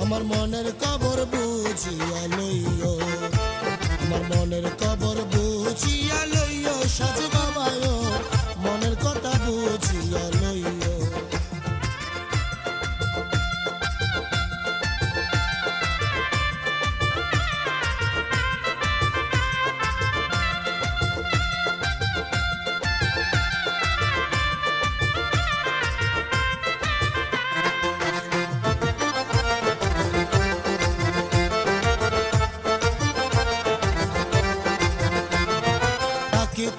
আমার মনের খবর বুঝিয়া লইও, আমার মনের খবর বুঝিয়া লইও সাজু বাবায়, মনের কথা বুঝিয়া লইও।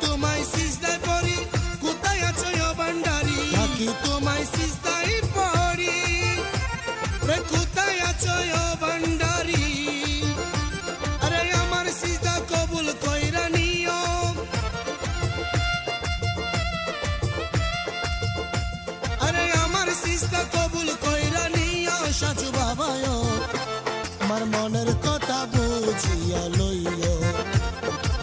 তোমায় সিজদায় পড়ি, কোথায় আছো ও ভান্ডারি? ডাকি তোমায় সিজদায় পড়ি, রে কোথায় আছো ও ভান্ডারি? আরে আমার সিজদা কবুল কইরা নিও, আরে আমার সিজদা কবুল কইরা নিও সাজু বাবায়, আমার মনের কথা বুঝিয়া লইও,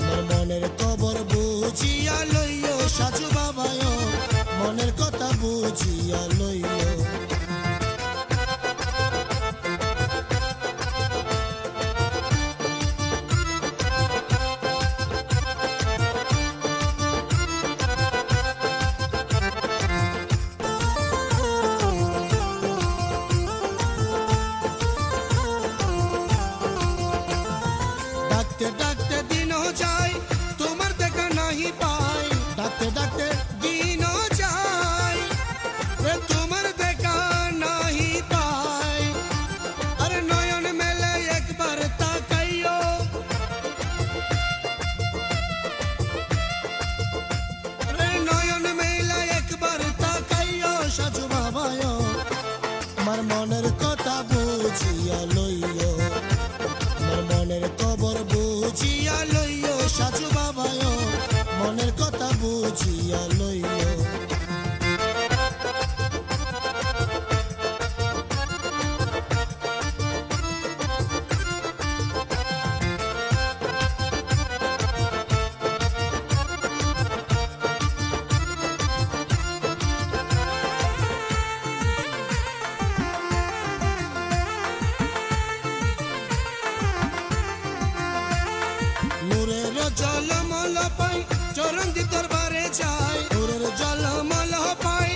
আমার মনের খবর বুঝিয়া লইও সাজু বাবায়, মনের কথা বুঝিয়া লইও। ডাকতে ডাকতে দিনও যায়, তোমার দেখা নাহি পাই, ডাকতে ডাকতে দিনও যায়, রে তোমার দেখা নাহি পাই। আরে নয়ন মেলে একবার তাকাইও, রে নয়ন মেলে একবার তাকাইও সাজু বাবায়, আমার মনের কথা বুঝিয়া লইও, আমার মনের খবর বুঝিয়া লইও সাজু বাবায়, মনের কথা বুঝিয়া লইও। নূরের জলমল পাই চরণ দি দরবারে যাই, নূরের জলমল পাই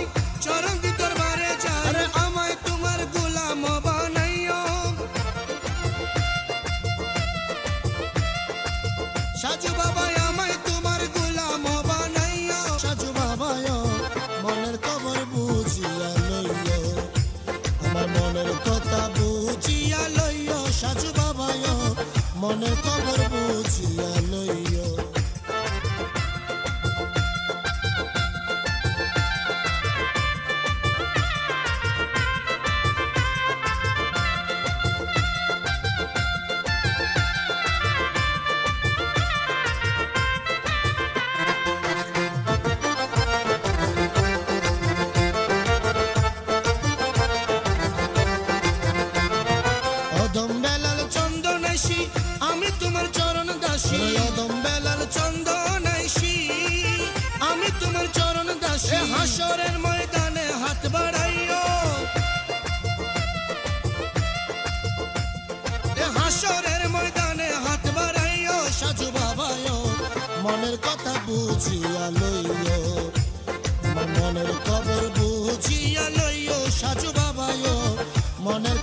চরণ দি দরবারে যাই। আরে আমায় তোমার গোলাম বানাইও সাজু বাবায়, আমায় তোমার গোলাম বানাইও সাজু বাবায়, মনের খবর বুঝিয়া লইও, আমার মনের কথা বুঝিয়া লইও সাজু বাবায়, মনের খবর বুঝিয়া লইও। অদম বেলাল চন্দনাইশি, আমি তোমার চরণ দাসী, অদম বেলাল চন্দনাইশি, আমি তোমার চরণ দাসী। হাসরের ময়দানে হাত বাড়াইও, হাসরের ময়দানে হাত বাড়াইও সাজু বাবায়, মনের কথা বুঝিয়া লইও, আমার মনের খবর বুঝিয়া লইও সাজু বাবায়, মনের